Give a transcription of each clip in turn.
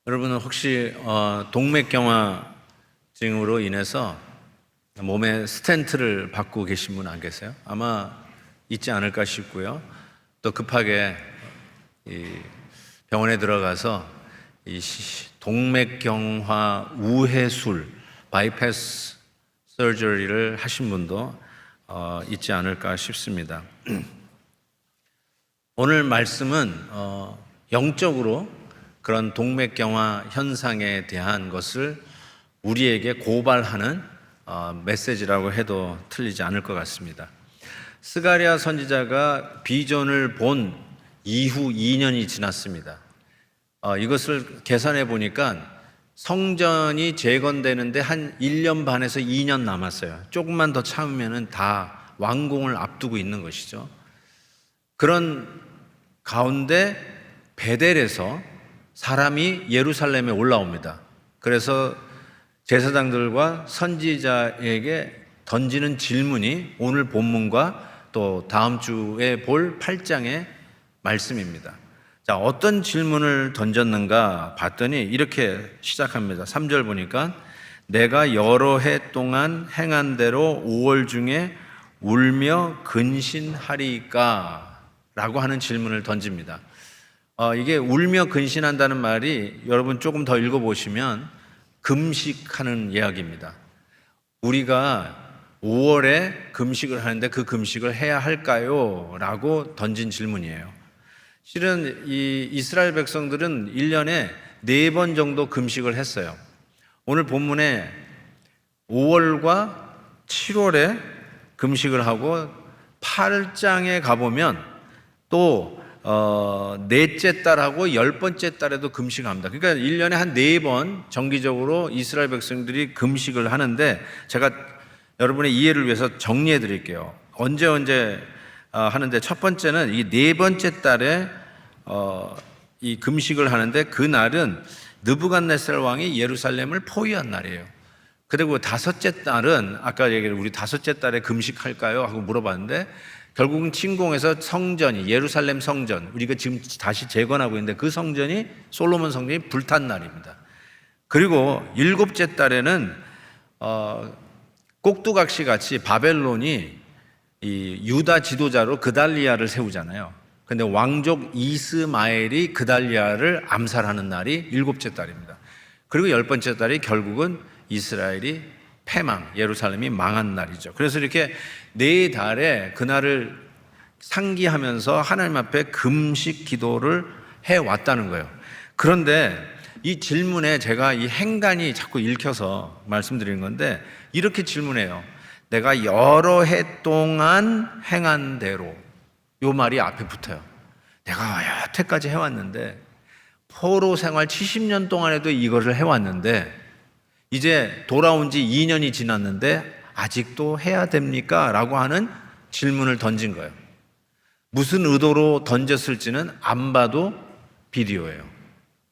여러분은 혹시 동맥경화증으로 인해서 몸에 스텐트를 받고 계신 분 안 계세요? 아마 있지 않을까 싶고요. 또 급하게 이 병원에 들어가서 이 동맥경화 우회술 바이패스 서저리를 하신 분도 있지 않을까 싶습니다. 오늘 말씀은 영적으로 그런 동맥경화 현상에 대한 것을 우리에게 고발하는 메시지라고 해도 틀리지 않을 것 같습니다. 스가랴 선지자가 비전을 본 이후 2년이 지났습니다. 이것을 계산해 보니까 성전이 재건되는데 한 1년 반에서 2년 남았어요. 조금만 더 참으면 다 완공을 앞두고 있는 것이죠. 그런 가운데 베델에서 사람이 예루살렘에 올라옵니다. 그래서 제사장들과 선지자에게 던지는 질문이 오늘 본문과 또 다음 주에 볼 8장의 말씀입니다. 자, 어떤 질문을 던졌는가 봤더니 이렇게 시작합니다. 3절 보니까 내가 여러 해 동안 행한 대로 5월 중에 울며 근신하리까? 라고 하는 질문을 던집니다. 이게 울며 근신한다는 말이 여러분 조금 더 읽어보시면 금식하는 이야기입니다. 우리가 5월에 금식을 하는데 그 금식을 해야 할까요? 라고 던진 질문이에요. 실은 이 이스라엘 백성들은 1년에 4번 정도 금식을 했어요. 오늘 본문에 5월과 7월에 금식을 하고 8장에 가보면 또 넷째 달하고 10번째 달에도 금식합니다. 그러니까 1년에 한 4번 정기적으로 이스라엘 백성들이 금식을 하는데 제가 여러분의 이해를 위해서 정리해 드릴게요. 언제 하는데 첫 번째는 이 4번째 달에 이 금식을 하는데 그날은 느부갓네살 왕이 예루살렘을 포위한 날이에요. 그리고 5째 달은 아까 얘기한 우리 5째 달에 금식할까요? 하고 물어봤는데 결국은 침공해서 성전이 예루살렘 성전 우리가 지금 다시 재건하고 있는데 그 성전이 솔로몬 성전이 불탄 날입니다. 그리고 7째 달에는 꼭두각시 같이 바벨론이 이 유다 지도자로 그달리아를 세우잖아요. 근데 왕족 이스마엘이 그달리아를 암살하는 날이 7째 달입니다. 그리고 10번째 달이 결국은 이스라엘이 패망, 예루살렘이 망한 날이죠. 그래서 이렇게 4달에 그날을 상기하면서 하나님 앞에 금식 기도를 해왔다는 거예요. 그런데 이 질문에 제가 이 행간이 자꾸 읽혀서 말씀드리는 건데 이렇게 질문해요. 내가 여러 해 동안 행한 대로, 요 말이 앞에 붙어요. 내가 여태까지 해왔는데 포로 생활 70년 동안에도 이거를 해왔는데 이제 돌아온 지 2년이 지났는데 아직도 해야 됩니까? 라고 하는 질문을 던진 거예요. 무슨 의도로 던졌을지는 안 봐도 비디오예요.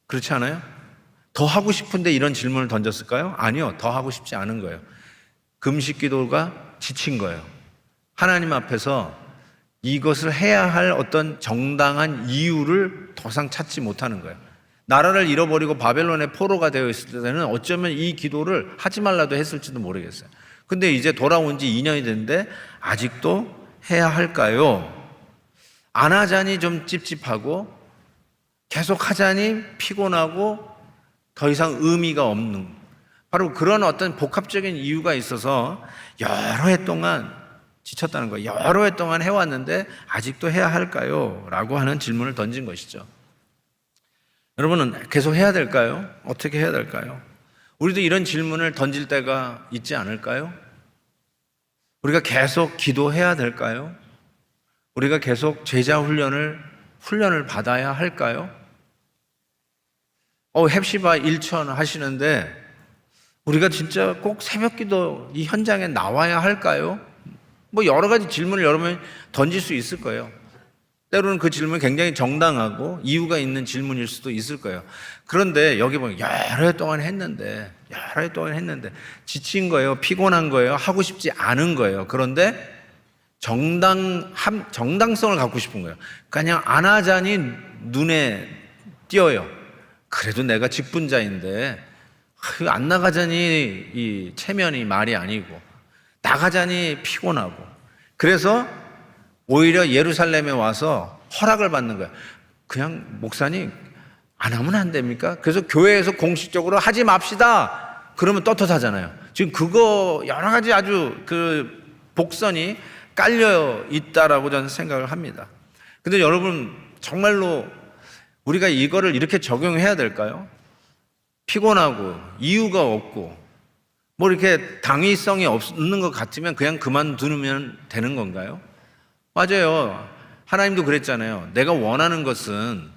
그렇지 않아요? 더 하고 싶은데 이런 질문을 던졌을까요? 아니요. 더 하고 싶지 않은 거예요. 금식 기도가 지친 거예요. 하나님 앞에서 이것을 해야 할 어떤 정당한 이유를 더 이상 찾지 못하는 거예요. 나라를 잃어버리고 바벨론의 포로가 되어 있을 때는 어쩌면 이 기도를 하지 말라도 했을지도 모르겠어요. 근데 이제 돌아온 지 2년이 됐는데 아직도 해야 할까요? 안 하자니 좀 찝찝하고 계속 하자니 피곤하고 더 이상 의미가 없는 바로 그런 어떤 복합적인 이유가 있어서 여러 해 동안 지쳤다는 거예요. 여러 해 동안 해왔는데 아직도 해야 할까요? 라고 하는 질문을 던진 것이죠. 여러분은 계속 해야 될까요? 어떻게 해야 될까요? 우리도 이런 질문을 던질 때가 있지 않을까요? 우리가 계속 기도해야 될까요? 우리가 계속 제자 훈련을 받아야 할까요? 헵시바 일천 하시는데 우리가 진짜 꼭 새벽 기도 이 현장에 나와야 할까요? 뭐 여러 가지 질문을 여러분이 던질 수 있을 거예요. 때로는 그 질문이 굉장히 정당하고 이유가 있는 질문일 수도 있을 거예요. 그런데 여기 보면 여러 해 동안 했는데 지친 거예요, 피곤한 거예요, 하고 싶지 않은 거예요. 그런데 정당성을 갖고 싶은 거예요. 그냥 안 하자니 눈에 띄어요. 그래도 내가 직분자인데 안 나가자니 이 체면이 말이 아니고 나가자니 피곤하고 그래서 오히려 예루살렘에 와서 허락을 받는 거야. 그냥 목사님 안 하면 안 됩니까? 그래서 교회에서 공식적으로 하지 맙시다. 그러면 떳떳하잖아요. 지금 그거 여러 가지 아주 그 복선이 깔려 있다라고 저는 생각을 합니다. 근데 여러분 정말로 우리가 이거를 이렇게 적용해야 될까요? 피곤하고 이유가 없고 뭐 이렇게 당위성이 없는 것 같으면 그냥 그만두면 되는 건가요? 맞아요. 하나님도 그랬잖아요. 내가 원하는 것은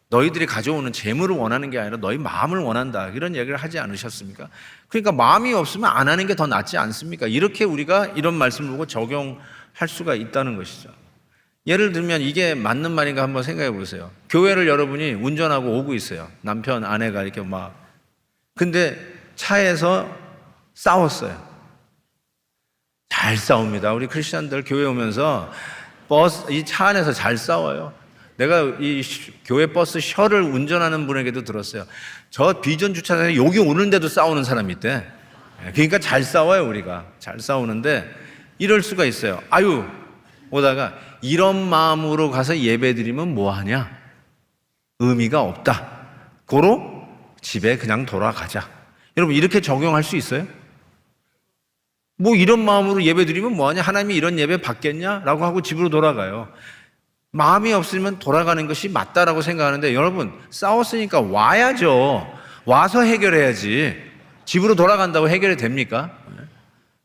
너희들이 가져오는 재물을 원하는 게 아니라 너희 마음을 원한다. 이런 얘기를 하지 않으셨습니까? 그러니까 마음이 없으면 안 하는 게 더 낫지 않습니까? 이렇게 우리가 이런 말씀을 보고 적용할 수가 있다는 것이죠. 예를 들면 이게 맞는 말인가 한번 생각해 보세요. 교회를 여러분이 운전하고 오고 있어요. 남편, 아내가 이렇게 막. 근데 차에서 싸웠어요. 잘 싸웁니다. 우리 크리스천들 교회 오면서 이 차 안에서 잘 싸워요. 내가 이 교회 버스 셔를 운전하는 분에게도 들었어요. 저 비전 주차장에 여기 오는데도 싸우는 사람이 있대. 그러니까 잘 싸워요, 우리가. 잘 싸우는데 이럴 수가 있어요. 아유, 오다가 이런 마음으로 가서 예배 드리면 뭐하냐? 의미가 없다. 고로 집에 그냥 돌아가자. 여러분 이렇게 적용할 수 있어요? 뭐 이런 마음으로 예배 드리면 뭐하냐? 하나님이 이런 예배 받겠냐? 라고 하고 집으로 돌아가요. 마음이 없으면 돌아가는 것이 맞다라고 생각하는데 여러분 싸웠으니까 와야죠. 와서 해결해야지. 집으로 돌아간다고 해결이 됩니까?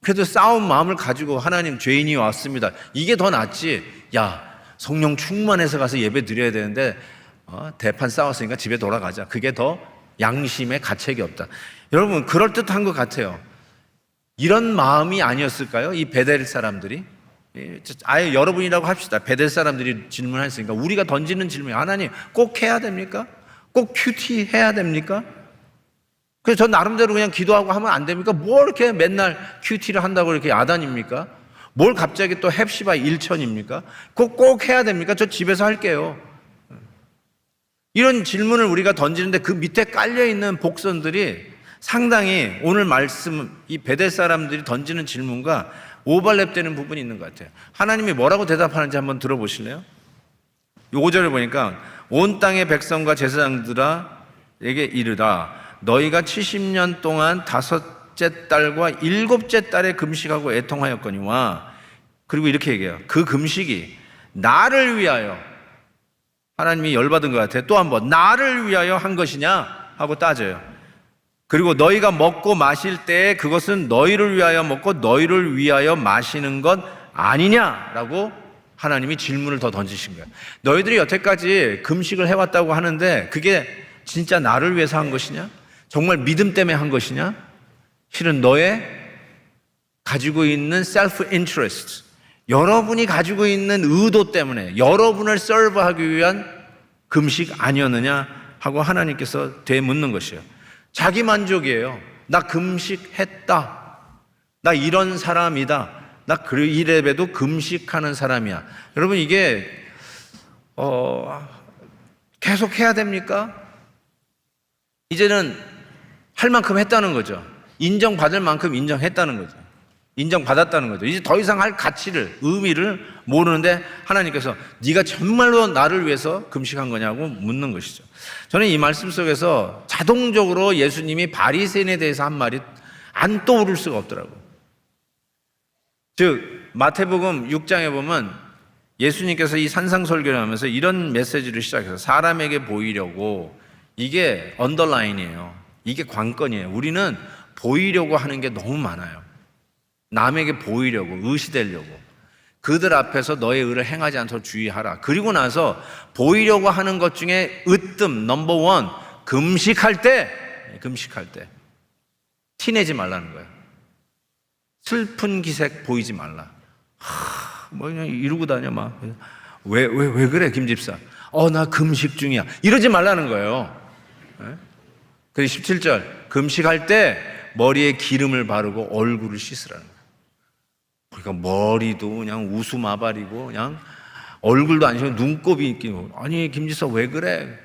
그래도 싸운 마음을 가지고 하나님 죄인이 왔습니다. 이게 더 낫지. 야, 성령 충만해서 가서 예배 드려야 되는데 대판 싸웠으니까 집에 돌아가자. 그게 더 양심에 가책이 없다. 여러분 그럴듯한 것 같아요. 이런 마음이 아니었을까요? 이 베델 사람들이. 아예 여러분이라고 합시다. 베델 사람들이 질문했으니까 우리가 던지는 질문이 하나님 꼭 해야 됩니까? 꼭 큐티 해야 됩니까? 그래서 저 나름대로 그냥 기도하고 하면 안 됩니까? 뭘 이렇게 맨날 큐티를 한다고 이렇게 야단입니까? 뭘 갑자기 또 헵시바 일천입니까? 꼭 해야 됩니까? 저 집에서 할게요. 이런 질문을 우리가 던지는데 그 밑에 깔려있는 복선들이 상당히 오늘 말씀 이 베델 사람들이 던지는 질문과 오버랩되는 부분이 있는 것 같아요. 하나님이 뭐라고 대답하는지 한번 들어보실래요? 5절을 보니까 온 땅의 백성과 제사장들에게 이르다 너희가 70년 동안 5째 달과 7째 달에 금식하고 애통하였거니와 그리고 이렇게 얘기해요. 그 금식이 나를 위하여 하나님이 열받은 것 같아요. 또 한번 나를 위하여 한 것이냐 하고 따져요. 그리고 너희가 먹고 마실 때 그것은 너희를 위하여 먹고 너희를 위하여 마시는 것 아니냐라고 하나님이 질문을 더 던지신 거예요. 너희들이 여태까지 금식을 해왔다고 하는데 그게 진짜 나를 위해서 한 것이냐? 정말 믿음 때문에 한 것이냐? 실은 너의 가지고 있는 self interest, 여러분이 가지고 있는 의도 때문에 여러분을 서브하기 위한 금식 아니었느냐 하고 하나님께서 되묻는 것이에요. 자기 만족이에요. 나 금식했다. 나 이런 사람이다. 나 이래봬도 금식하는 사람이야. 여러분 이게 계속 해야 됩니까? 이제는 할 만큼 했다는 거죠. 인정받을 만큼 인정했다는 거죠. 인정받았다는 거죠. 이제 더 이상 할 가치를, 의미를 모르는데 하나님께서 네가 정말로 나를 위해서 금식한 거냐고 묻는 것이죠. 저는 이 말씀 속에서 자동적으로 예수님이 바리새인에 대해서 한 말이 안 떠오를 수가 없더라고요. 즉 마태복음 6장에 보면 예수님께서 이 산상설교를 하면서 이런 메시지를 시작해서 사람에게 보이려고, 이게 언더라인이에요. 이게 관건이에요. 우리는 보이려고 하는 게 너무 많아요. 남에게 보이려고, 의시되려고. 그들 앞에서 너의 의를 행하지 않도록 주의하라. 그리고 나서 보이려고 하는 것 중에 으뜸 넘버 원, 금식할 때 티내지 말라는 거예요. 슬픈 기색 보이지 말라. 뭐 그냥 이러고 다녀 막. 왜 그래 김 집사? 나 금식 중이야. 이러지 말라는 거예요. 그리고 17절 금식할 때 머리에 기름을 바르고 얼굴을 씻으라는 거예요. 그러니까 머리도 그냥 우수마발이고 그냥 얼굴도 안 씻고 눈곱이 끼고, 아니 김 집사 왜 그래?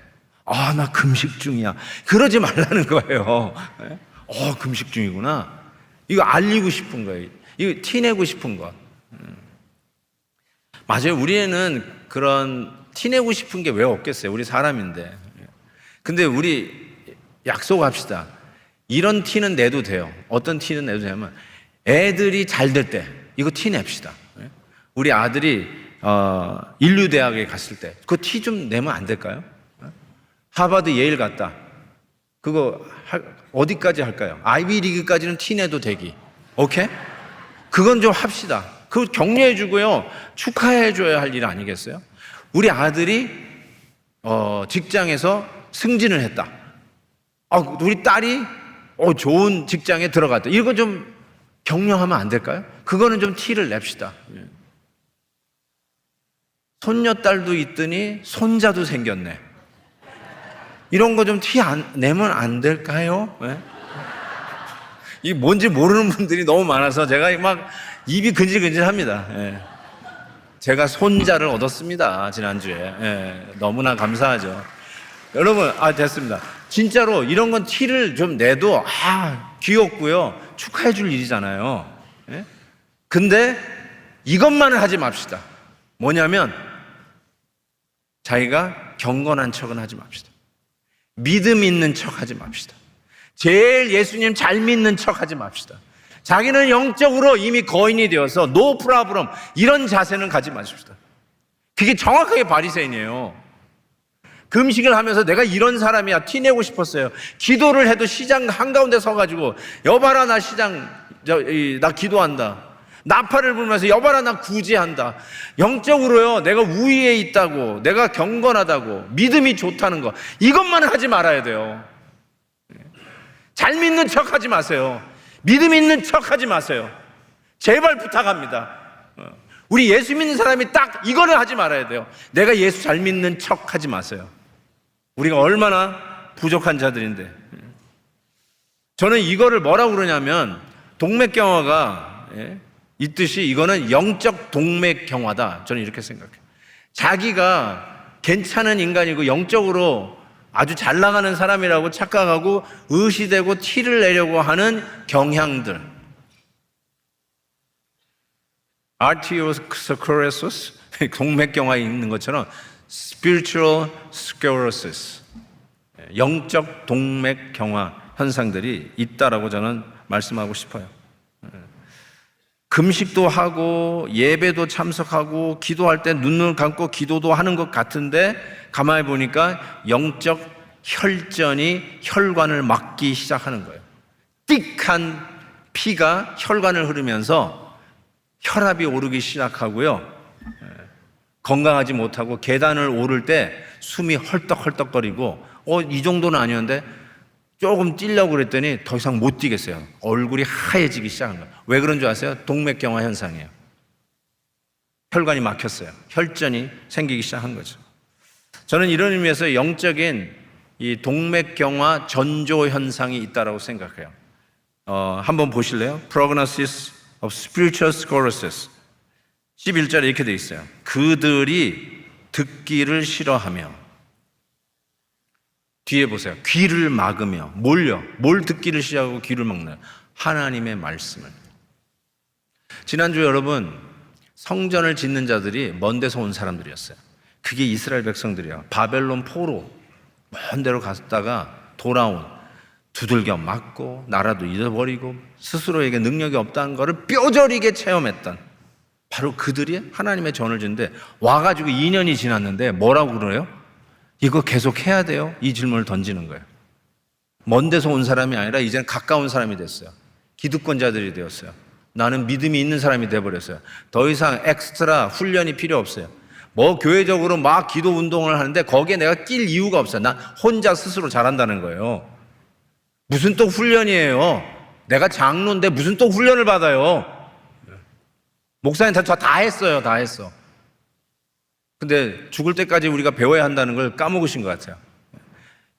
아, 나 금식 중이야. 그러지 말라는 거예요. 금식 중이구나. 이거 알리고 싶은 거예요. 이거 티내고 싶은 거. 맞아요. 우리는 그런 티내고 싶은 게 왜 없겠어요? 우리 사람인데. 근데 우리 약속합시다. 이런 티는 내도 돼요. 어떤 티는 내도 되냐면 애들이 잘 될 때 이거 티 냅시다. 우리 아들이 인류대학에 갔을 때 그거 티 좀 내면 안 될까요? 하버드 예일 갔다. 그거 어디까지 할까요? 아이비리그까지는 티 내도 되기. 오케이? 그건 좀 합시다. 그거 격려해 주고요. 축하해 줘야 할 일 아니겠어요? 우리 아들이 직장에서 승진을 했다. 우리 딸이 좋은 직장에 들어갔다. 이거 좀 격려하면 안 될까요? 그거는 좀 티를 냅시다. 손녀딸도 있더니 손자도 생겼네. 이런 거 좀 티 내면 안 될까요? 네? 이게 뭔지 모르는 분들이 너무 많아서 제가 막 입이 근질근질합니다. 네. 제가 손자를 얻었습니다. 지난주에. 네. 너무나 감사하죠. 여러분, 됐습니다. 진짜로 이런 건 티를 좀 내도 귀엽고요. 축하해 줄 일이잖아요. 네? 근데 이것만은 하지 맙시다. 뭐냐면 자기가 경건한 척은 하지 맙시다. 믿음 있는 척 하지 맙시다. 제일 예수님 잘 믿는 척 하지 맙시다. 자기는 영적으로 이미 거인이 되어서 노 프라브럼 이런 자세는 가지 마십시다. 그게 정확하게 바리새인이에요. 금식을 하면서 내가 이런 사람이야 티내고 싶었어요. 기도를 해도 시장 한가운데 서가지고 여봐라 나 시장 나 기도한다. 나팔을 불면서 여봐라 나 구제한다. 영적으로요 내가 우위에 있다고, 내가 경건하다고, 믿음이 좋다는 거 이것만은 하지 말아야 돼요. 잘 믿는 척 하지 마세요. 믿음 있는 척 하지 마세요. 제발 부탁합니다. 우리 예수 믿는 사람이 딱 이거를 하지 말아야 돼요. 내가 예수 잘 믿는 척 하지 마세요. 우리가 얼마나 부족한 자들인데. 저는 이거를 뭐라고 그러냐면 동맥경화가 있듯이 이거는 영적 동맥경화다. 저는 이렇게 생각해요. 자기가 괜찮은 인간이고 영적으로 아주 잘 나가는 사람이라고 착각하고 의시되고 티를 내려고 하는 경향들. arteriosclerosis, 동맥경화에 있는 것처럼 spiritual sclerosis, 영적 동맥경화 현상들이 있다라고 저는 말씀하고 싶어요. 금식도 하고 예배도 참석하고 기도할 때 눈을 감고 기도도 하는 것 같은데 가만히 보니까 영적 혈전이 혈관을 막기 시작하는 거예요. 띡한 피가 혈관을 흐르면서 혈압이 오르기 시작하고요. 건강하지 못하고 계단을 오를 때 숨이 헐떡헐떡거리고 이 정도는 아니었는데 조금 뛰려고 그랬더니 더 이상 못 뛰겠어요. 얼굴이 하얘지기 시작한 거예요. 왜 그런 줄 아세요? 동맥경화 현상이에요. 혈관이 막혔어요. 혈전이 생기기 시작한 거죠. 저는 이런 의미에서 영적인 이 동맥경화 전조 현상이 있다고 생각해요. 한번 보실래요? Prognosis of Spiritual Sclerosis 11절에 이렇게 돼 있어요. 그들이 듣기를 싫어하며, 뒤에 보세요. 귀를 막으며. 뭘 듣기를 싫어하고 귀를 막나요? 하나님의 말씀을. 지난주 여러분 성전을 짓는 자들이 먼 데서 온 사람들이었어요. 그게 이스라엘 백성들이야. 바벨론 포로 먼 데로 갔다가 돌아온, 두들겨 맞고 나라도 잃어버리고 스스로에게 능력이 없다는 것을 뼈저리게 체험했던 바로 그들이 하나님의 전을 짓는데 와가지고 2년이 지났는데 뭐라고 그래요? 이거 계속 해야 돼요? 이 질문을 던지는 거예요. 먼 데서 온 사람이 아니라 이제는 가까운 사람이 됐어요. 기득권자들이 되었어요. 나는 믿음이 있는 사람이 돼버렸어요. 더 이상 엑스트라 훈련이 필요 없어요. 교회적으로 막 기도 운동을 하는데 거기에 내가 낄 이유가 없어요. 난 혼자 스스로 잘한다는 거예요. 무슨 또 훈련이에요? 내가 장로인데 무슨 또 훈련을 받아요? 목사님 다 했어요. 다 했어. 근데 죽을 때까지 우리가 배워야 한다는 걸 까먹으신 것 같아요.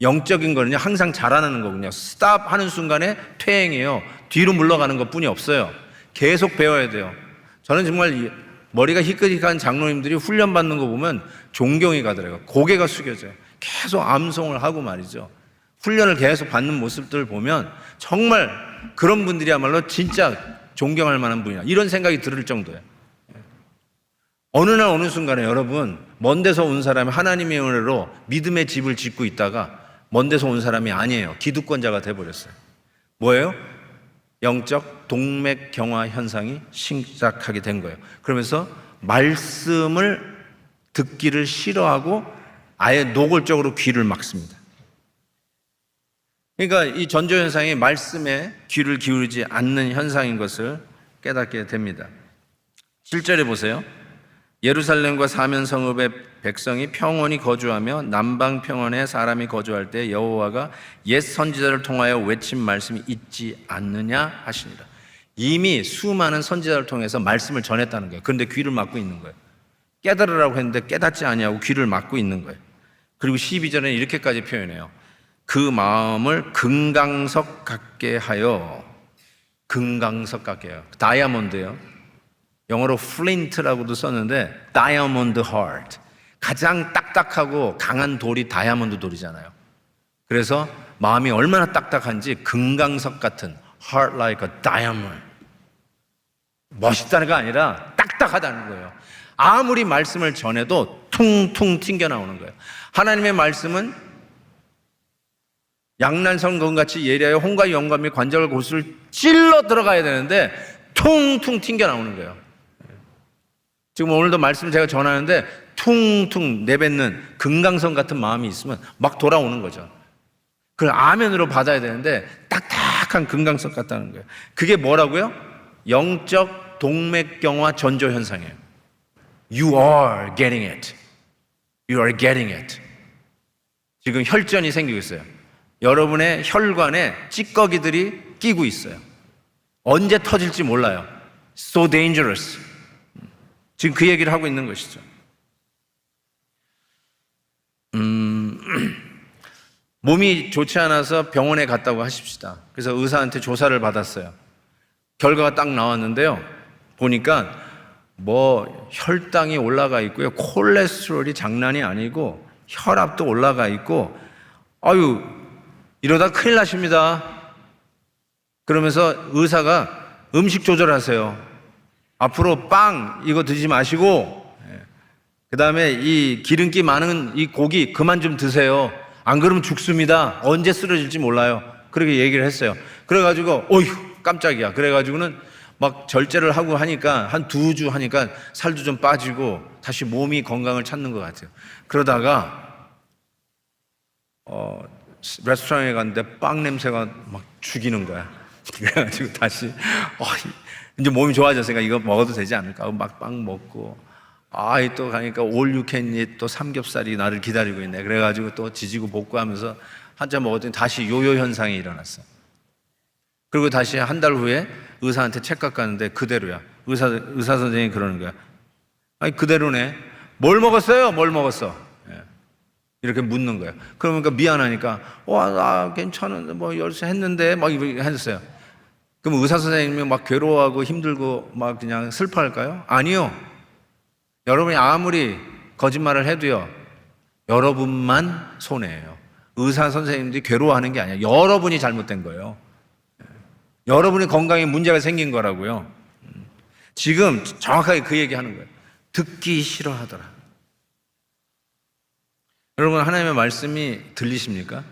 영적인 거는요, 항상 자라나는 거군요. 스탑 하는 순간에 퇴행이에요. 뒤로 물러가는 것 뿐이 없어요. 계속 배워야 돼요. 저는 정말 머리가 희끗희끗한 장로님들이 훈련받는 거 보면 존경이 가더라고요. 고개가 숙여져요. 계속 암송을 하고 말이죠. 훈련을 계속 받는 모습들을 보면 정말 그런 분들이야말로 진짜 존경할 만한 분이야. 이런 생각이 들을 정도예요. 어느 날 어느 순간에 여러분, 먼 데서 온 사람이 하나님의 은혜로 믿음의 집을 짓고 있다가 먼 데서 온 사람이 아니에요. 기득권자가 돼버렸어요. 뭐예요? 영적 동맥경화 현상이 시작하게 된 거예요. 그러면서 말씀을 듣기를 싫어하고 아예 노골적으로 귀를 막습니다. 그러니까 이 전조 현상이 말씀에 귀를 기울이지 않는 현상인 것을 깨닫게 됩니다. 7절에 보세요. 예루살렘과 사면 성읍의 백성이 평온히 거주하며 남방 평원에 사람이 거주할 때 여호와가 옛 선지자를 통하여 외친 말씀이 있지 않느냐 하시니라. 이미 수많은 선지자를 통해서 말씀을 전했다는 거예요. 그런데 귀를 막고 있는 거예요. 깨달으라고 했는데 깨닫지 아니하고 귀를 막고 있는 거예요. 그리고 12절에는 이렇게까지 표현해요. 그 마음을 금강석 같게 하여, 금강석 같게 해요. 다이아몬드예요. 영어로 flint라고도 썼는데 diamond heart, 가장 딱딱하고 강한 돌이 다이아몬드 돌이잖아요. 그래서 마음이 얼마나 딱딱한지 금강석 같은, heart like a diamond, 멋있다는 거 아니라 딱딱하다는 거예요. 아무리 말씀을 전해도 퉁퉁 튕겨 나오는 거예요. 하나님의 말씀은 양난성검같이 예리하여 홍과 영감이 관절과 골수를 찔러 들어가야 되는데 퉁퉁 튕겨 나오는 거예요. 지금 오늘도 말씀을 제가 전하는데 퉁퉁 내뱉는 금강석 같은 마음이 있으면 막 돌아오는 거죠. 그걸 아멘으로 받아야 되는데 딱딱한 금강석 같다는 거예요. 그게 뭐라고요? 영적 동맥경화 전조 현상이에요. You are getting it. You are getting it. 지금 혈전이 생기고 있어요. 여러분의 혈관에 찌꺼기들이 끼고 있어요. 언제 터질지 몰라요. So dangerous. 지금 그 얘기를 하고 있는 것이죠. 몸이 좋지 않아서 병원에 갔다고 하십시다. 그래서 의사한테 조사를 받았어요. 결과가 딱 나왔는데요. 보니까 뭐 혈당이 올라가 있고요. 콜레스테롤이 장난이 아니고 혈압도 올라가 있고, 아유, 이러다 큰일 나십니다. 그러면서 의사가 음식 조절하세요. 앞으로 빵 이거 드시지 마시고, 그 다음에 이 기름기 많은 이 고기 그만 좀 드세요. 안 그러면 죽습니다. 언제 쓰러질지 몰라요. 그렇게 얘기를 했어요. 그래가지고 어휴 깜짝이야. 그래가지고는 막 절제를 하고 하니까 한 2주 하니까 살도 좀 빠지고 다시 몸이 건강을 찾는 것 같아요. 그러다가 레스토랑에 갔는데 빵 냄새가 막 죽이는 거야. 그래가지고 다시 이제 몸이 좋아졌으니까 이거 먹어도 되지 않을까 하고 막 빵 먹고, 또 가니까 all you can eat 또 삼겹살이 나를 기다리고 있네. 그래가지고 또 지지고 볶고 하면서 한참 먹었더니 다시 요요 현상이 일어났어. 그리고 다시 한 달 후에 의사한테 체크업 가는데 그대로야. 의사 선생님이 그러는 거야. 아니 그대로네. 뭘 먹었어요? 뭘 먹었어? 이렇게 묻는 거예요. 그러니까 미안하니까 나 괜찮은데 뭐 열심히 했는데 막 이렇게 했어요. 그럼 의사 선생님이 막 괴로워하고 힘들고 막 그냥 슬퍼할까요? 아니요. 여러분이 아무리 거짓말을 해도요, 여러분만 손해예요. 의사 선생님들이 괴로워하는 게 아니에요. 여러분이 잘못된 거예요. 여러분이 건강에 문제가 생긴 거라고요. 지금 정확하게 그 얘기하는 거예요. 듣기 싫어하더라. 여러분, 하나님의 말씀이 들리십니까?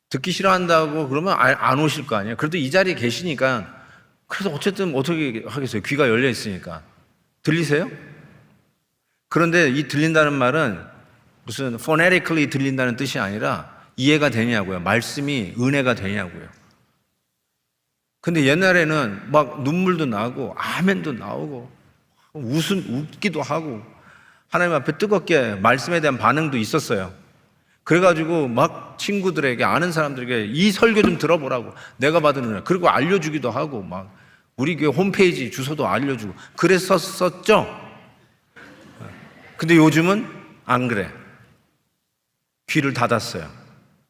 듣기 싫어한다고 그러면 안 오실 거 아니에요. 그래도 이 자리에 계시니까, 그래서 어쨌든 어떻게 하겠어요. 귀가 열려 있으니까. 들리세요? 그런데 이 들린다는 말은 무슨 phonetically 들린다는 뜻이 아니라 이해가 되냐고요. 말씀이 은혜가 되냐고요. 근데 옛날에는 막 눈물도 나고 아멘도 나오고 웃기도 하고 하나님 앞에 뜨겁게 말씀에 대한 반응도 있었어요. 그래가지고 막 친구들에게, 아는 사람들에게 이 설교 좀 들어보라고 내가 받은 은혜, 그리고 알려주기도 하고 막 우리 교회 홈페이지 주소도 알려주고 그랬었죠. 근데 요즘은 안 그래. 귀를 닫았어요.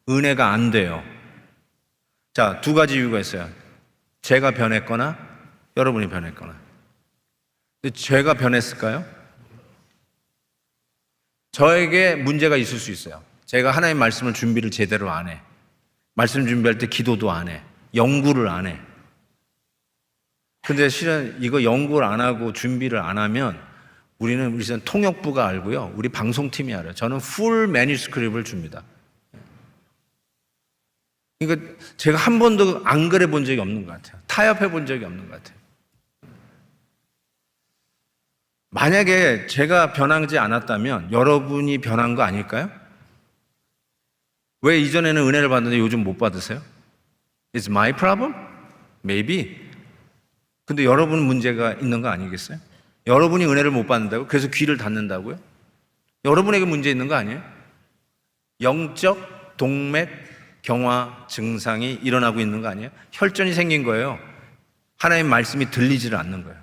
은혜가 안 돼요. 자, 2가지 이유가 있어요. 제가 변했거나 여러분이 변했거나. 근데 제가 변했을까요? 저에게 문제가 있을 수 있어요. 제가 하나님 말씀을 준비를 제대로 안 해. 말씀 준비할 때 기도도 안 해. 연구를 안 해. 근데 실은 이거 연구를 안 하고 준비를 안 하면 우리는 통역부가 알고요. 우리 방송팀이 알아요. 저는 풀 매뉴스크립트를 줍니다. 그러니까 제가 한 번도 안 그래 본 적이 없는 것 같아요. 타협해 본 적이 없는 것 같아요. 만약에 제가 변하지 않았다면 여러분이 변한 거 아닐까요? 왜 이전에는 은혜를 받는데 요즘 못 받으세요? It's my problem? Maybe. 근데 여러분 문제가 있는 거 아니겠어요? 여러분이 은혜를 못 받는다고? 그래서 귀를 닫는다고요? 여러분에게 문제 있는 거 아니에요? 영적 동맥 경화 증상이 일어나고 있는 거 아니에요? 혈전이 생긴 거예요. 하나님 말씀이 들리지를 않는 거예요.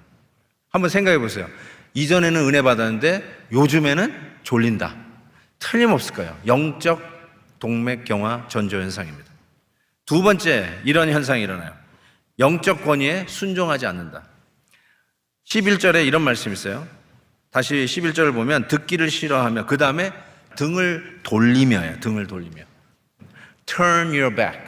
한번 생각해 보세요. 이전에는 은혜 받았는데 요즘에는 졸린다. 틀림없을 거예요. 영적 동맥 경화 전조 현상입니다. 두 번째 이런 현상이 일어나요. 영적 권위에 순종하지 않는다. 11절에 이런 말씀이 있어요. 다시 11절을 보면 듣기를 싫어하며 그 다음에 등을 돌리며요. 등을 돌리며. Turn your back.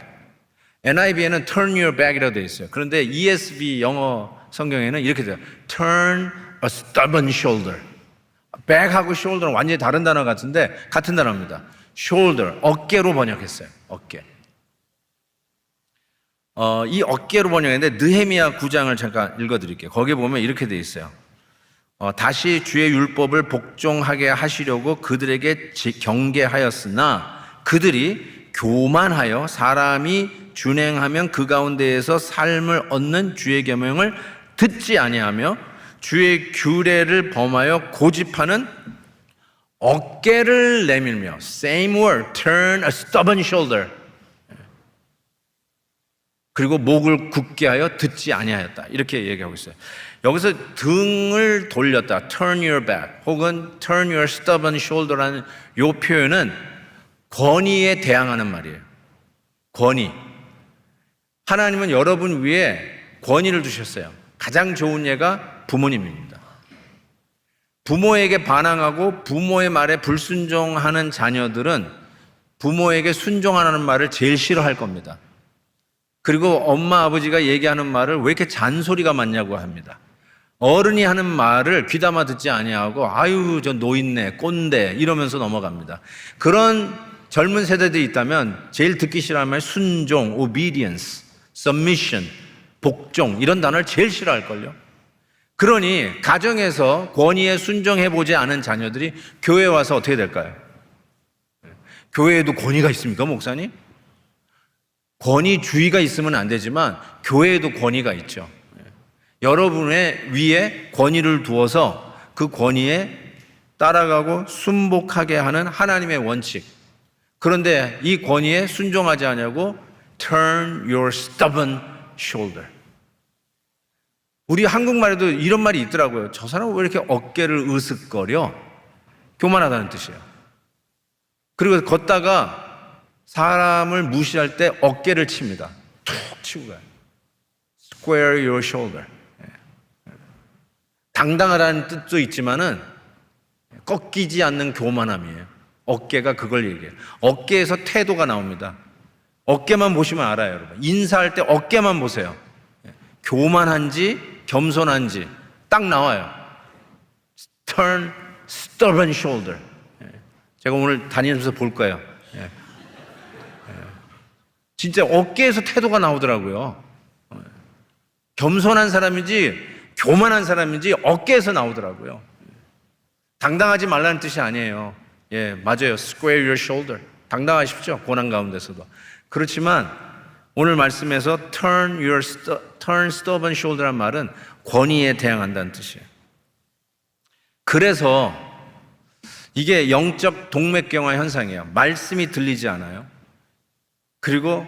NIV에는 turn your back이라고 되어 있어요. 그런데 ESV 영어 성경에는 이렇게 돼요. Turn a stubborn shoulder. back하고 shoulder는 완전히 다른 단어 같은데 같은 단어입니다. shoulder, 어깨로 번역했어요. 어깨. 이 어깨로 번역했는데 느헤미야 9장을 잠깐 읽어드릴게요. 거기에 보면 이렇게 되어 있어요. 다시 주의 율법을 복종하게 하시려고 그들에게 경계하였으나 그들이 교만하여 사람이 준행하면 그 가운데에서 삶을 얻는 주의 계명을 듣지 아니하며 주의 규례를 범하여 고집하는 어깨를 내밀며 same word, turn a stubborn shoulder. 그리고 목을 굳게 하여 듣지 아니하였다. 이렇게 얘기하고 있어요. 여기서 등을 돌렸다. turn your back 혹은 turn your stubborn shoulder라는 이 표현은 권위에 대항하는 말이에요. 권위. 하나님은 여러분 위에 권위를 두셨어요. 가장 좋은 예가 부모님입니다. 부모에게 반항하고 부모의 말에 불순종하는 자녀들은 부모에게 순종하라는 말을 제일 싫어할 겁니다. 그리고 엄마 아버지가 얘기하는 말을 왜 이렇게 잔소리가 많냐고 합니다. 어른이 하는 말을 귀담아 듣지 아니하고 아유 저 노인네 꼰대 이러면서 넘어갑니다. 그런 젊은 세대들이 있다면 제일 듣기 싫어하는 말 순종, obedience, submission, 복종 이런 단어를 제일 싫어할걸요. 그러니 가정에서 권위에 순종해보지 않은 자녀들이 교회에 와서 어떻게 될까요? 교회에도 권위가 있습니까, 목사님? 권위주의가 있으면 안 되지만 교회에도 권위가 있죠. 여러분의 위에 권위를 두어서 그 권위에 따라가고 순복하게 하는 하나님의 원칙. 그런데 이 권위에 순종하지 않냐고 turn your stubborn shoulder. 우리 한국말에도 이런 말이 있더라고요. 저 사람은 왜 이렇게 어깨를 으쓱거려? 교만하다는 뜻이에요. 그리고 걷다가 사람을 무시할 때 어깨를 칩니다. 툭 치고 가요. Square your shoulder. 당당하다는 뜻도 있지만은 꺾이지 않는 교만함이에요. 어깨가 그걸 얘기해요. 어깨에서 태도가 나옵니다. 어깨만 보시면 알아요, 여러분. 인사할 때 어깨만 보세요. 교만한지 겸손한지 딱 나와요. Turn stubborn shoulder. 제가 오늘 다니면서 볼 거예요. 진짜 어깨에서 태도가 나오더라고요. 겸손한 사람인지 교만한 사람인지 어깨에서 나오더라고요. 당당하지 말라는 뜻이 아니에요. 예, 맞아요. Square your shoulder. 당당하십시오. 고난 가운데서도. 그렇지만 오늘 말씀에서 turn stubborn shoulder란 말은 권위에 대항한다는 뜻이에요. 그래서 이게 영적 동맥경화 현상이에요. 말씀이 들리지 않아요. 그리고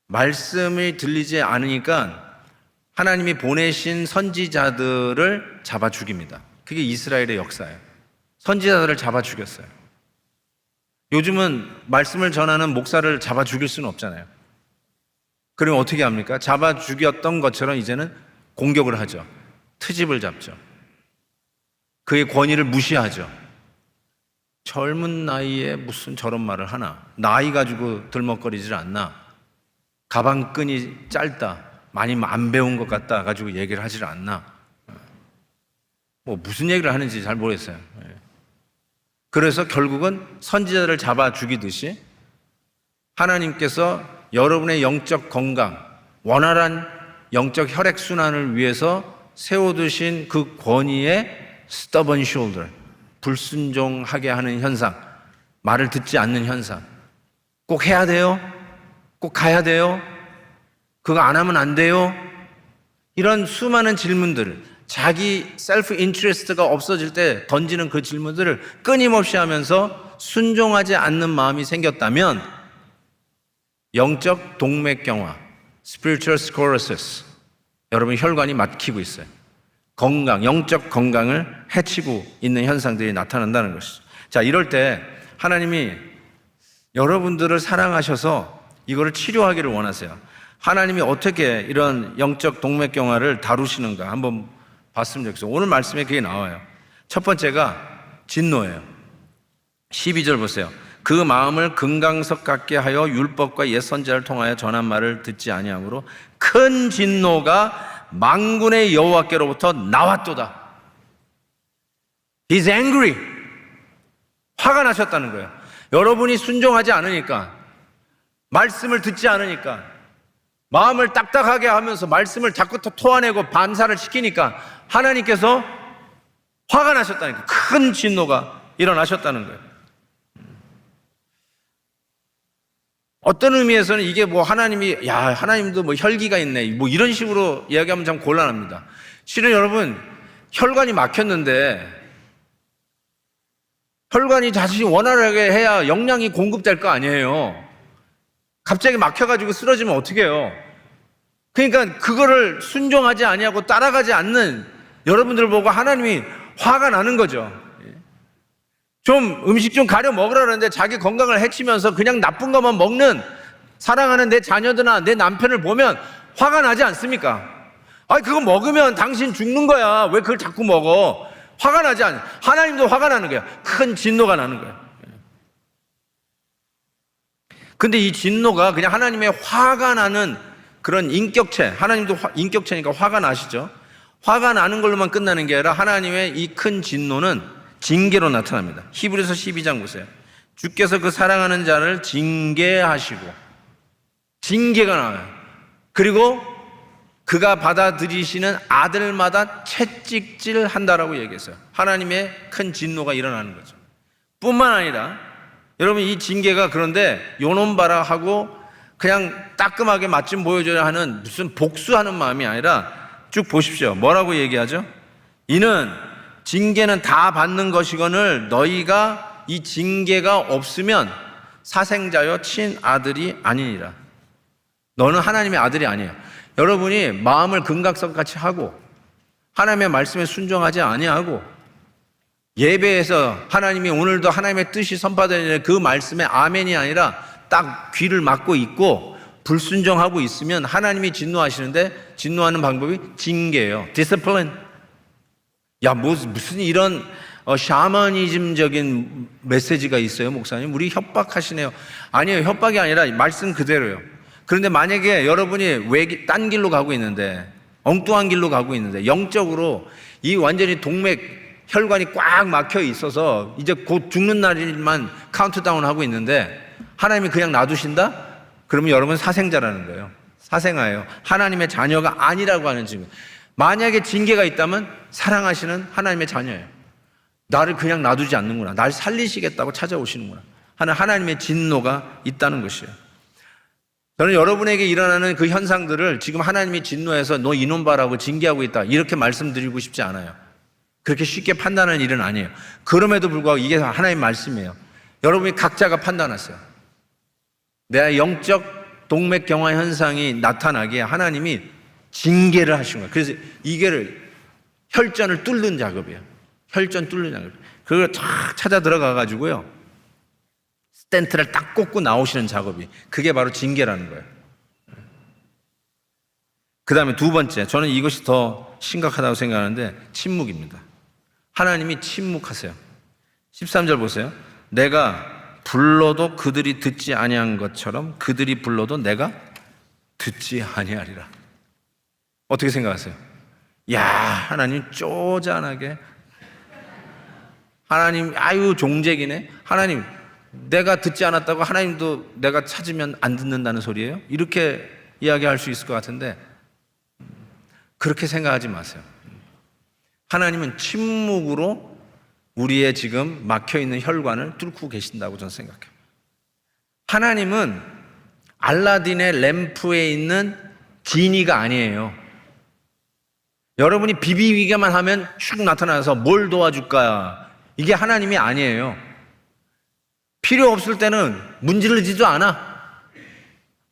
말씀이 들리지 않으니까 하나님이 보내신 선지자들을 잡아 죽입니다. 그게 이스라엘의 역사예요. 선지자들을 잡아 죽였어요. 요즘은 말씀을 전하는 목사를 잡아 죽일 수는 없잖아요. 그러면 어떻게 합니까? 잡아 죽였던 것처럼 이제는 공격을 하죠. 트집을 잡죠. 그의 권위를 무시하죠. 젊은 나이에 무슨 저런 말을 하나? 나이 가지고 들먹거리질 않나? 가방끈이 짧다, 많이 안 배운 것 같다 가지고 얘기를 하질 않나? 뭐 무슨 얘기를 하는지 잘 모르겠어요. 그래서 결국은 선지자들을 잡아 죽이듯이 하나님께서 여러분의 영적 건강, 원활한 영적 혈액순환을 위해서 세워두신 그 권위의 stubborn shoulder, 불순종하게 하는 현상, 말을 듣지 않는 현상, 꼭 해야 돼요? 꼭 가야 돼요? 그거 안 하면 안 돼요? 이런 수많은 질문들을, 자기 셀프 인트레스트가 없어질 때 던지는 그 질문들을 끊임없이 하면서 순종하지 않는 마음이 생겼다면 영적 동맥경화, spiritual sclerosis, 여러분 혈관이 막히고 있어요. 건강, 영적 건강을 해치고 있는 현상들이 나타난다는 것이죠. 자, 이럴 때 하나님이 여러분들을 사랑하셔서 이거를 치료하기를 원하세요. 하나님이 어떻게 이런 영적 동맥경화를 다루시는가 한번 봤으면 좋겠어요. 오늘 말씀에 그게 나와요. 첫 번째가 진노예요. 12절 보세요. 그 마음을 금강석 같게 하여 율법과 옛 선지자를 통하여 전한 말을 듣지 아니함으로 큰 진노가 만군의 여호와께로부터 나왔도다. He's angry. 화가 나셨다는 거예요. 여러분이 순종하지 않으니까, 말씀을 듣지 않으니까, 마음을 딱딱하게 하면서 말씀을 자꾸 토해내고 반사를 시키니까 하나님께서 화가 나셨다니까, 큰 진노가 일어나셨다는 거예요. 어떤 의미에서는 이게 뭐 하나님이, 야, 하나님도 뭐 혈기가 있네, 뭐 이런 식으로 이야기하면 참 곤란합니다. 실은 여러분, 혈관이 막혔는데, 혈관이 자신이 원활하게 해야 영양이 공급될 거 아니에요. 갑자기 막혀가지고 쓰러지면 어떻게 해요? 그러니까 그거를 순종하지 아니하고 따라가지 않는 여러분들 보고 하나님이 화가 나는 거죠. 좀 음식 좀 가려 먹으라 그러는데 자기 건강을 해치면서 그냥 나쁜 것만 먹는 사랑하는 내 자녀들이나 내 남편을 보면 화가 나지 않습니까? 아니, 그거 먹으면 당신 죽는 거야. 왜 그걸 자꾸 먹어? 화가 나지 않아요. 하나님도 화가 나는 거예요. 큰 진노가 나는 거예요. 근데 이 진노가 그냥 하나님의 화가 나는 그런 인격체, 하나님도 인격체니까 화가 나시죠. 화가 나는 걸로만 끝나는 게 아니라 하나님의 이 큰 진노는 징계로 나타납니다. 히브리서 12장 보세요. 주께서 그 사랑하는 자를 징계하시고, 징계가 나와요. 그리고 그가 받아들이시는 아들마다 채찍질 한다라고 얘기했어요. 하나님의 큰 진노가 일어나는 거죠. 뿐만 아니라 여러분, 이 징계가 그런데 요놈 봐라 하고 그냥 따끔하게 맛 좀 보여줘야 하는 무슨 복수하는 마음이 아니라 쭉 보십시오. 뭐라고 얘기하죠? 이는 징계는 다 받는 것이거늘 너희가 이 징계가 없으면 사생자여 친아들이 아니니라. 너는 하나님의 아들이 아니에요. 여러분이 마음을 금각석같이 하고 하나님의 말씀에 순종하지 아니하고 예배에서 하나님이 오늘도 하나님의 뜻이 선포되는 그 말씀에 아멘이 아니라 딱 귀를 막고 있고 불순종하고 있으면 하나님이 진노하시는데, 진노하는 방법이 징계예요. 디스플린. 야, 무슨 이런 샤머니즘적인 메시지가 있어요, 목사님? 우리 협박하시네요. 아니에요, 협박이 아니라 말씀 그대로예요. 그런데 만약에 여러분이 딴 길로 가고 있는데, 엉뚱한 길로 가고 있는데, 영적으로 이 완전히 혈관이 꽉 막혀 있어서 이제 곧 죽는 날만 카운트다운 하고 있는데 하나님이 그냥 놔두신다? 그러면 여러분 사생자라는 거예요. 사생아예요. 하나님의 자녀가 아니라고 하는 증거. 만약에 징계가 있다면 사랑하시는 하나님의 자녀예요. 나를 그냥 놔두지 않는구나. 날 살리시겠다고 찾아오시는구나 하는 하나님의 진노가 있다는 것이에요. 저는 여러분에게 일어나는 그 현상들을 지금 하나님이 진노해서 너 이놈 봐라고 징계하고 있다, 이렇게 말씀드리고 싶지 않아요. 그렇게 쉽게 판단하는 일은 아니에요. 그럼에도 불구하고 이게 하나님의 말씀이에요. 여러분이 각자가 판단하세요. 내 영적 동맥경화 현상이 나타나게 하나님이 징계를 하신 거예요. 그래서 이게 혈전을 뚫는 작업이에요. 혈전 뚫는 작업. 그걸 탁 찾아 들어가 가지고요, 스텐트를 딱 꽂고 나오시는 작업이, 그게 바로 징계라는 거예요. 그 다음에 두 번째, 저는 이것이 더 심각하다고 생각하는데 침묵입니다. 하나님이 침묵하세요. 13절 보세요. 내가 불러도 그들이 듣지 아니한 것처럼 그들이 불러도 내가 듣지 아니하리라. 어떻게 생각하세요? 야, 하나님 쪼잔하게, 하나님 아유 종잭이네. 하나님 내가 듣지 않았다고 하나님도 내가 찾으면 안 듣는다는 소리예요? 이렇게 이야기할 수 있을 것 같은데 그렇게 생각하지 마세요. 하나님은 침묵으로 우리의 지금 막혀있는 혈관을 뚫고 계신다고 저는 생각해요. 하나님은 알라딘의 램프에 있는 지니가 아니에요. 여러분이 비비기만 하면 슉 나타나서 뭘 도와줄까? 이게 하나님이 아니에요. 필요 없을 때는 문지르지도 않아.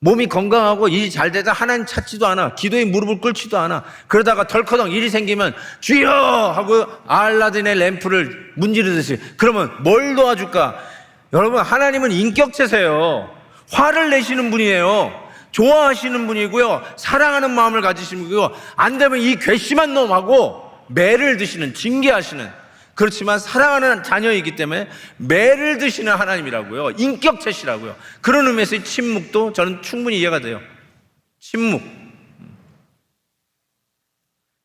몸이 건강하고 일이 잘 되다 하나님 찾지도 않아. 기도에 무릎을 꿇지도 않아. 그러다가 덜커덩 일이 생기면 주여 하고 알라딘의 램프를 문지르듯이, 그러면 뭘 도와줄까? 여러분, 하나님은 인격체세요. 화를 내시는 분이에요. 좋아하시는 분이고요, 사랑하는 마음을 가지시는 분이고, 안 되면 이 괘씸한 놈하고 매를 드시는, 징계하시는, 그렇지만 사랑하는 자녀이기 때문에 매를 드시는 하나님이라고요. 인격체시라고요. 그런 의미에서의 침묵도 저는 충분히 이해가 돼요. 침묵.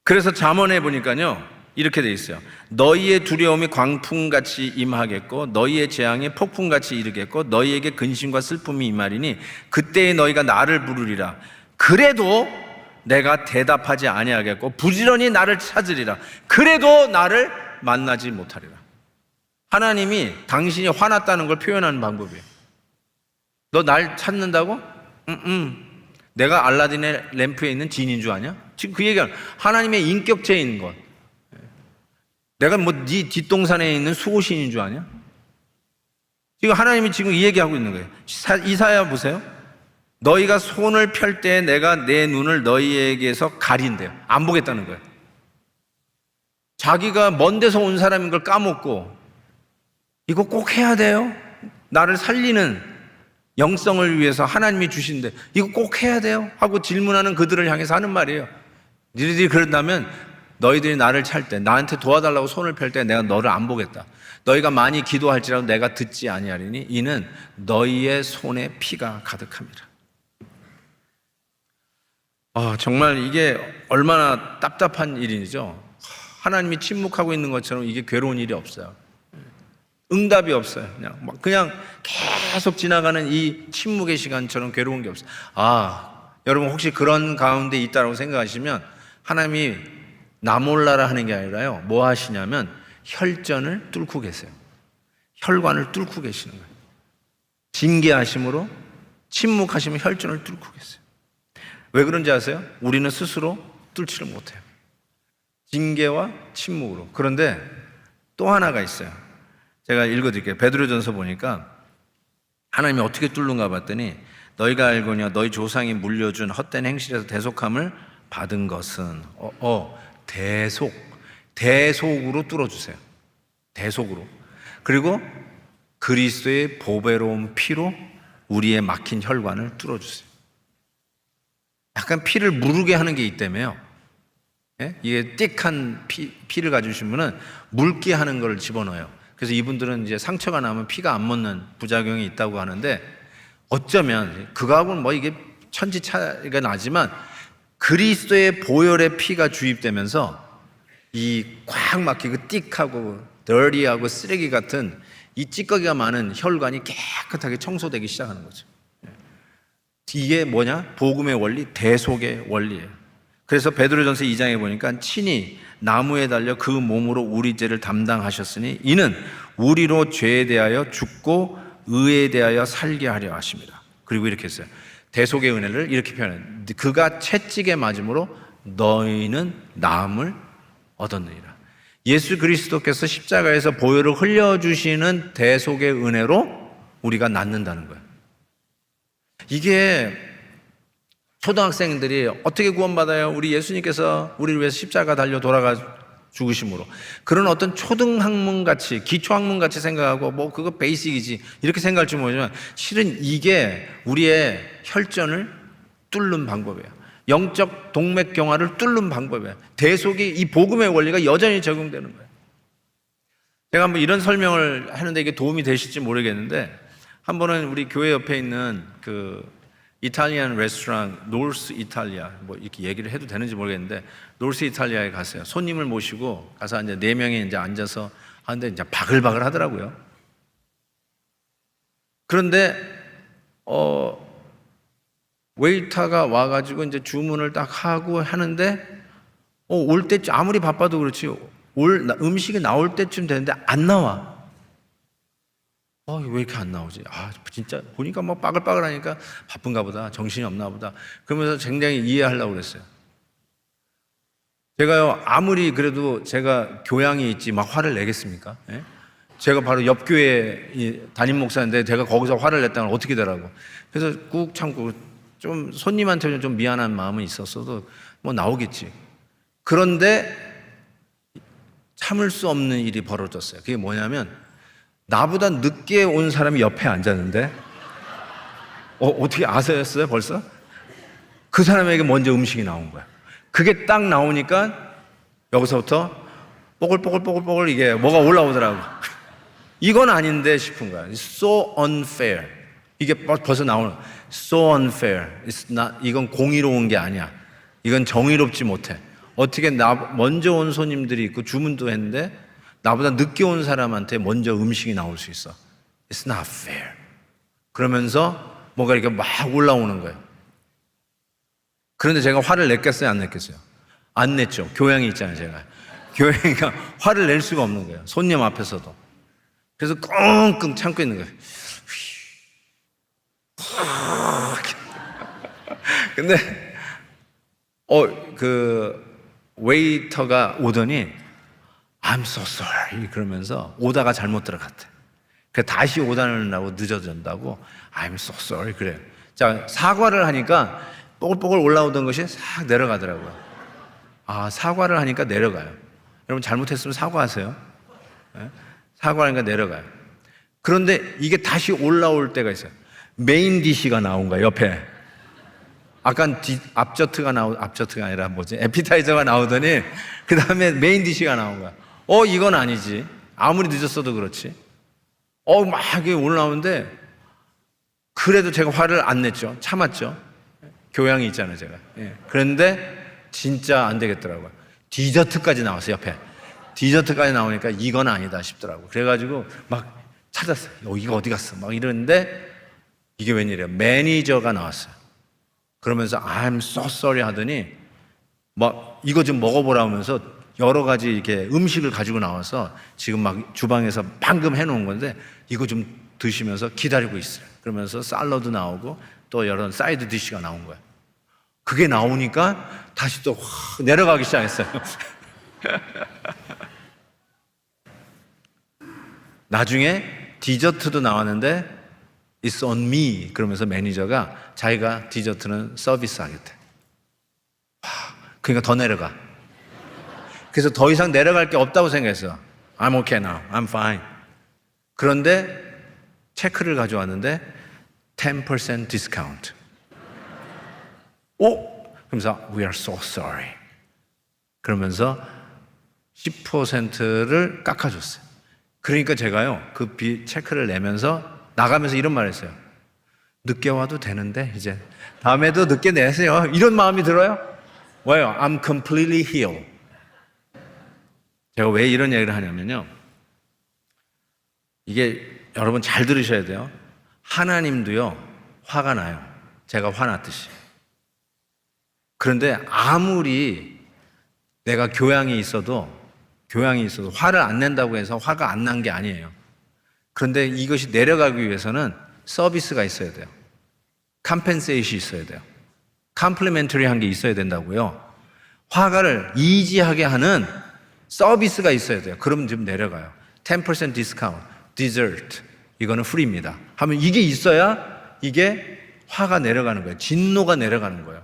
그래서 잠언에 보니까요, 이렇게 돼 있어요. 너희의 두려움이 광풍같이 임하겠고 너희의 재앙이 폭풍같이 이르겠고 너희에게 근심과 슬픔이 임하리니 그때에 너희가 나를 부르리라. 그래도 내가 대답하지 아니하겠고 부지런히 나를 찾으리라. 그래도 나를 만나지 못하리라. 하나님이 당신이 화났다는 걸 표현하는 방법이에요. 너 날 찾는다고? 내가 알라딘의 램프에 있는 진인 줄 아냐? 지금 그 얘기는 하나님의 인격체인 것. 내가 뭐 네 뒷동산에 있는 수호신인 줄 아냐? 지금 하나님이 지금 이 얘기하고 있는 거예요. 이사야 보세요. 너희가 손을 펼 때 내가 내 눈을 너희에게서 가린대요. 안 보겠다는 거예요. 자기가 먼 데서 온 사람인 걸 까먹고 이거 꼭 해야 돼요? 나를 살리는 영성을 위해서 하나님이 주신데 이거 꼭 해야 돼요? 하고 질문하는 그들을 향해서 하는 말이에요. 너희들이 그런다면 너희들이 나를 찰 때, 나한테 도와달라고 손을 펼 때 내가 너를 안 보겠다. 너희가 많이 기도할지라도 내가 듣지 아니하리니 이는 너희의 손에 피가 가득합니다. 정말 이게 얼마나 답답한 일이죠. 하나님이 침묵하고 있는 것처럼 이게 괴로운 일이 없어요. 응답이 없어요. 그냥 계속 지나가는 이 침묵의 시간처럼 괴로운 게 없어요. 여러분 혹시 그런 가운데 있다고 생각하시면 하나님이 나 몰라라 하는 게 아니라요, 뭐 하시냐면 혈전을 뚫고 계세요. 혈관을 뚫고 계시는 거예요. 징계하심으로, 침묵하시면 혈전을 뚫고 계세요. 왜 그런지 아세요? 우리는 스스로 뚫지를 못해요. 징계와 침묵으로. 그런데 또 하나가 있어요. 제가 읽어드릴게요. 베드로전서 보니까 하나님이 어떻게 뚫는가 봤더니 너희가 알거니와 너희 조상이 물려준 헛된 행실에서 대속함을 받은 것은 대속으로 뚫어주세요. 대속으로. 그리고 그리스도의 보배로운 피로 우리의 막힌 혈관을 뚫어주세요. 약간 피를 무르게 하는 게 있다며요. 이게 띡한 피를 가지신 분은 물게 하는 걸 집어넣어요. 그래서 이분들은 이제 상처가 나면 피가 안 멎는 부작용이 있다고 하는데, 어쩌면 그거하고는 뭐 이게 천지 차이가 나지만 그리스도의 보혈의 피가 주입되면서 이 꽉 막히고 띡하고 더리하고 쓰레기 같은 이 찌꺼기가 많은 혈관이 깨끗하게 청소되기 시작하는 거죠. 이게 뭐냐? 복음의 원리, 대속의 원리예요. 그래서 베드로전서 2장에 보니까 친히 나무에 달려 그 몸으로 우리 죄를 담당하셨으니 이는 우리로 죄에 대하여 죽고 의에 대하여 살게 하려 하십니다. 그리고 이렇게 했어요. 대속의 은혜를 이렇게 표현해요. 그가 채찍에 맞음으로 너희는 나음을 얻었느니라. 예수 그리스도께서 십자가에서 보혈을 흘려주시는 대속의 은혜로 우리가 낫는다는 거예요. 이게 초등학생들이 어떻게 구원받아요? 우리 예수님께서 우리를 위해서 십자가 달려 돌아가 죽으심으로. 그런 어떤 초등학문같이, 기초학문같이 생각하고 뭐 그거 베이직이지 이렇게 생각할지 모르지만 실은 이게 우리의 혈전을 뚫는 방법이에요. 영적 동맥경화를 뚫는 방법이에요. 대속이 이 복음의 원리가 여전히 적용되는 거예요. 제가 한번 이런 설명을 하는데 이게 도움이 되실지 모르겠는데, 한 번은 우리 교회 옆에 있는 그 이탈리안 레스토랑 노스 이탈리아, 뭐 이렇게 얘기를 해도 되는지 모르겠는데, 노스 이탈리아에 갔어요. 손님을 모시고 가서 이제 4명이 이제 앉아서 하는데 이제 바글바글 하더라고요. 그런데 웨이터가 와가지고 이제 주문을 딱 하고 하는데 올 때쯤, 아무리 바빠도 그렇지 음식이 나올 때쯤 되는데 안 나와. 왜 이렇게 안 나오지? 진짜 보니까 막 빠글빠글 하니까 바쁜가 보다, 정신이 없나 보다. 그러면서 굉장히 이해하려고 그랬어요. 제가요, 아무리 그래도 제가 교양이 있지 막 화를 내겠습니까? 예? 제가 바로 옆 교회 담임 목사인데 제가 거기서 화를 냈다면 어떻게 되라고. 그래서 꾹 참고, 좀 손님한테는 좀 미안한 마음은 있었어도 뭐 나오겠지. 그런데 참을 수 없는 일이 벌어졌어요. 그게 뭐냐면, 나보다 늦게 온 사람이 옆에 앉았는데 어떻게 아세요 벌써? 그 사람에게 먼저 음식이 나온 거야. 그게 딱 나오니까 여기서부터 뽀글뽀글뽀글뽀글 이게 뭐가 올라오더라고. 이건 아닌데 싶은 거야. It's so unfair. 이게 벌써 나오는 so unfair. It's not, 이건 공의로운 게 아니야. 이건 정의롭지 못해. 어떻게 먼저 온 손님들이 있고 주문도 했는데 나보다 늦게 온 사람한테 먼저 음식이 나올 수 있어. It's not fair. 그러면서 뭔가 이렇게 막 올라오는 거예요. 그런데 제가 화를 냈겠어요, 안 냈겠어요? 안 냈죠. 교양이 있잖아요, 제가. 교양이가 화를 낼 수가 없는 거예요. 손님 앞에서도. 그래서 끙끙 참고 있는 거예요. 근데 그 웨이터가 오더니 I'm so sorry 그러면서 오다가 잘못 들어갔대. 그래서 다시 오다는라고 늦어진다고 I'm so sorry 그래요. 자, 사과를 하니까 뽀글뽀글 올라오던 것이 싹 내려가더라고요. 사과를 하니까 내려가요. 여러분 잘못했으면 사과하세요. 네? 사과하니까 내려가요. 그런데 이게 다시 올라올 때가 있어요. 메인 디시가 나온 거야, 옆에. 아까 앞저트가 아니라 뭐지? 에피타이저가 나오더니 그 다음에 메인 디시가 나온 거야. 이건 아니지. 아무리 늦었어도 그렇지. 막 올라오는데 그래도 제가 화를 안 냈죠. 참았죠. 교양이 있잖아요, 제가. 예. 그런데 진짜 안 되겠더라고요. 디저트까지 나왔어요, 옆에. 디저트까지 나오니까 이건 아니다 싶더라고요. 그래가지고 막 찾았어요. 이거 어디 갔어? 막 이러는데 이게 웬일이에요? 매니저가 나왔어요. 그러면서 I'm so sorry 하더니 막 이거 좀 먹어보라 하면서 여러 가지 이렇게 음식을 가지고 나와서 지금 막 주방에서 방금 해놓은 건데 이거 좀 드시면서 기다리고 있어요. 그러면서 샐러드 나오고 또 여러 사이드 디시가 나온 거예요. 그게 나오니까 다시 또 확 내려가기 시작했어요. 나중에 디저트도 나왔는데 It's on me 그러면서 매니저가 자기가 디저트는 서비스 하겠대. 그러니까 더 내려가. 그래서 더 이상 내려갈 게 없다고 생각했어. I'm okay now. I'm fine. 그런데 체크를 가져왔는데 10% discount. 그러면서 We are so sorry. 그러면서 10%를 깎아줬어요. 그러니까 제가요 그 체크를 내면서 나가면서 이런 말을 했어요. 늦게 와도 되는데 이제 다음에도 늦게 내세요. 이런 마음이 들어요. 왜요? I'm completely healed. 제가 왜 이런 얘기를 하냐면요, 이게 여러분 잘 들으셔야 돼요. 하나님도요 화가 나요. 제가 화났듯이. 그런데 아무리 내가 교양이 있어도 화를 안 낸다고 해서 화가 안 난 게 아니에요. 그런데 이것이 내려가기 위해서는 서비스가 있어야 돼요. 컴펜세이션이 있어야 돼요. 컴플리멘터리한 게 있어야 된다고요. 화가를 이지하게 하는 서비스가 있어야 돼요. 그러면 좀 내려가요. 10% 디스카운트, 디저트, 이거는 프리입니다 하면 이게 있어야 이게 화가 내려가는 거예요. 진노가 내려가는 거예요.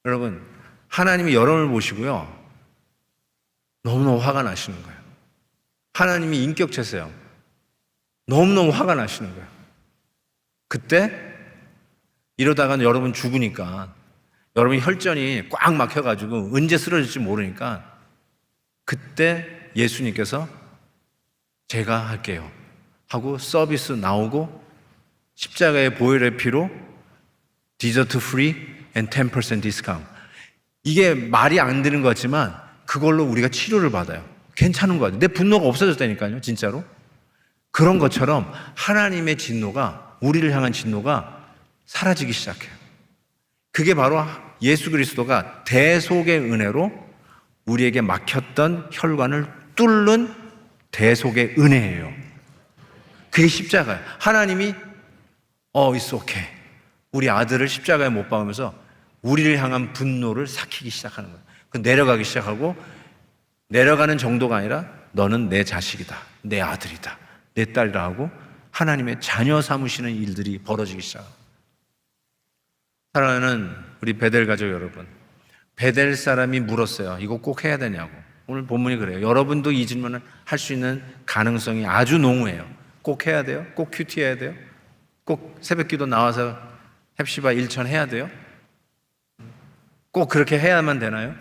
여러분, 하나님이 여러분을 보시고요 너무너무 화가 나시는 거예요. 하나님이 인격체세요. 너무너무 화가 나시는 거예요. 그때 이러다가 여러분 죽으니까, 여러분 혈전이 꽉 막혀가지고 언제 쓰러질지 모르니까 그때 예수님께서 제가 할게요 하고 서비스 나오고 십자가의 보혈의 피로 디저트 프리 and 10% 디스카운트. 이게 말이 안 되는 것 같지만 그걸로 우리가 치료를 받아요. 괜찮은 것 같아요. 내 분노가 없어졌다니까요, 진짜로. 그런 것처럼 하나님의 진노가, 우리를 향한 진노가 사라지기 시작해요. 그게 바로 예수 그리스도가 대속의 은혜로 우리에게 막혔던 혈관을 뚫는 대속의 은혜예요. 그게 십자가예요. 하나님이 it's okay. 우리 아들을 십자가에 못 박으면서 우리를 향한 분노를 삭히기 시작하는 거예요. 그 내려가기 시작하고, 내려가는 정도가 아니라 너는 내 자식이다, 내 아들이다, 내 딸이라 하고 하나님의 자녀 삼으시는 일들이 벌어지기 시작합니다. 사랑하는 우리 베델 가족 여러분, 베델 사람이 물었어요. 이거 꼭 해야 되냐고. 오늘 본문이 그래요. 여러분도 이 질문을 할 수 있는 가능성이 아주 농후해요. 꼭 해야 돼요? 꼭 큐티 해야 돼요? 꼭 새벽기도 나와서 헵시바 일천 해야 돼요? 꼭 그렇게 해야만 되나요?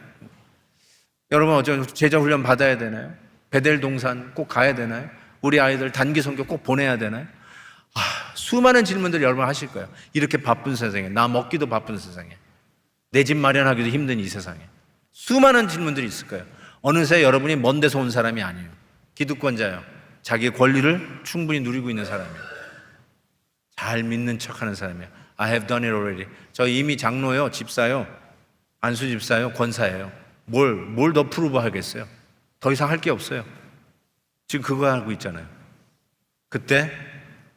여러분 어쩌면 제자 훈련 받아야 되나요? 베델 동산 꼭 가야 되나요? 우리 아이들 단기 선교 꼭 보내야 되나요? 수많은 질문들 여러분 하실 거예요. 이렇게 바쁜 세상에, 나 먹기도 바쁜 세상에, 내 집 마련하기도 힘든 이 세상에 수많은 질문들이 있을 거예요. 어느새 여러분이 먼 데서 온 사람이 아니에요. 기득권자예요. 자기의 권리를 충분히 누리고 있는 사람이에요. 잘 믿는 척하는 사람이에요. I have done it already. 저 이미 장로요, 집사요, 안수 집사요, 권사예요. 뭘 더 프루브 하겠어요? 더 이상 할 게 없어요. 지금 그거 하고 있잖아요. 그때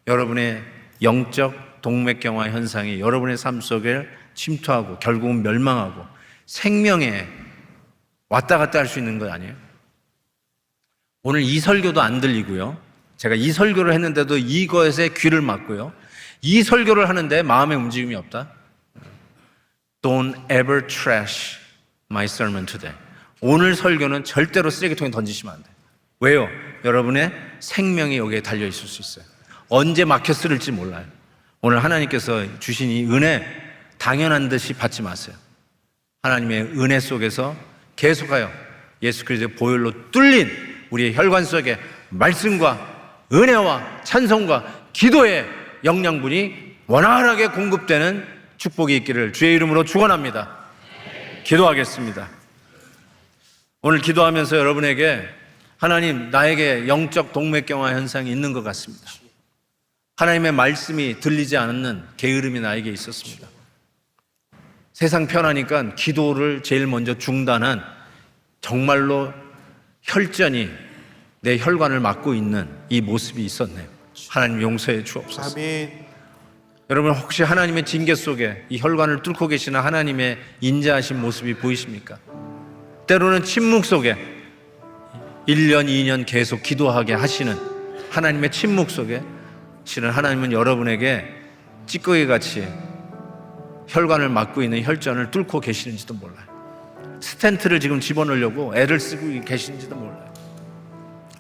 여러분의 영적 동맥경화 현상이 여러분의 삶 속에 침투하고 결국은 멸망하고 생명에 왔다 갔다 할 수 있는 거 아니에요? 오늘 이 설교도 안 들리고요. 제가 이 설교를 했는데도 이것에 귀를 막고요. 이 설교를 하는데 마음의 움직임이 없다. Don't ever trash my sermon today. 오늘 설교는 절대로 쓰레기통에 던지시면 안 돼요. 왜요? 여러분의 생명이 여기에 달려 있을 수 있어요. 언제 막혀 쓰릴지 몰라요. 오늘 하나님께서 주신 이 은혜 당연한 듯이 받지 마세요. 하나님의 은혜 속에서 계속하여 예수 그리스도의 보혈로 뚫린 우리의 혈관 속에 말씀과 은혜와 찬송과 기도의 영양분이 원활하게 공급되는 축복이 있기를 주의 이름으로 축원합니다. 기도하겠습니다. 오늘 기도하면서 여러분에게 하나님, 나에게 영적 동맥경화 현상이 있는 것 같습니다. 하나님의 말씀이 들리지 않는 게으름이 나에게 있었습니다. 세상 편하니까 기도를 제일 먼저 중단한 정말로 혈전이 내 혈관을 막고 있는 이 모습이 있었네요. 하나님 용서해 주옵소서. 아멘. 여러분 혹시 하나님의 징계 속에 이 혈관을 뚫고 계시는 하나님의 인자하신 모습이 보이십니까? 때로는 침묵 속에 1년, 2년 계속 기도하게 하시는 하나님의 침묵 속에 실은 하나님은 여러분에게 찌꺼기같이 혈관을 막고 있는 혈전을 뚫고 계시는지도 몰라요. 스텐트를 지금 집어넣으려고 애를 쓰고 계시는지도 몰라요.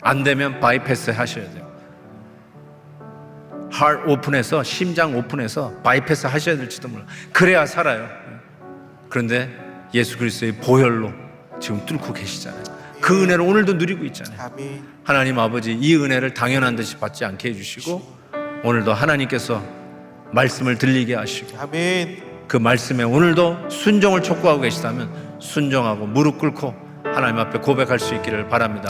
안 되면 바이패스 하셔야 돼요. 하트 오픈해서, 심장 오픈해서 바이패스 하셔야 될지도 몰라요. 그래야 살아요. 그런데 예수 그리스도의 보혈로 지금 뚫고 계시잖아요. 그 은혜를 오늘도 누리고 있잖아요. 아멘. 하나님 아버지, 이 은혜를 당연한 듯이 받지 않게 해주시고 오늘도 하나님께서 말씀을 들리게 하시고 아멘. 그 말씀에 오늘도 순종을 촉구하고 계시다면 순종하고 무릎 꿇고 하나님 앞에 고백할 수 있기를 바랍니다.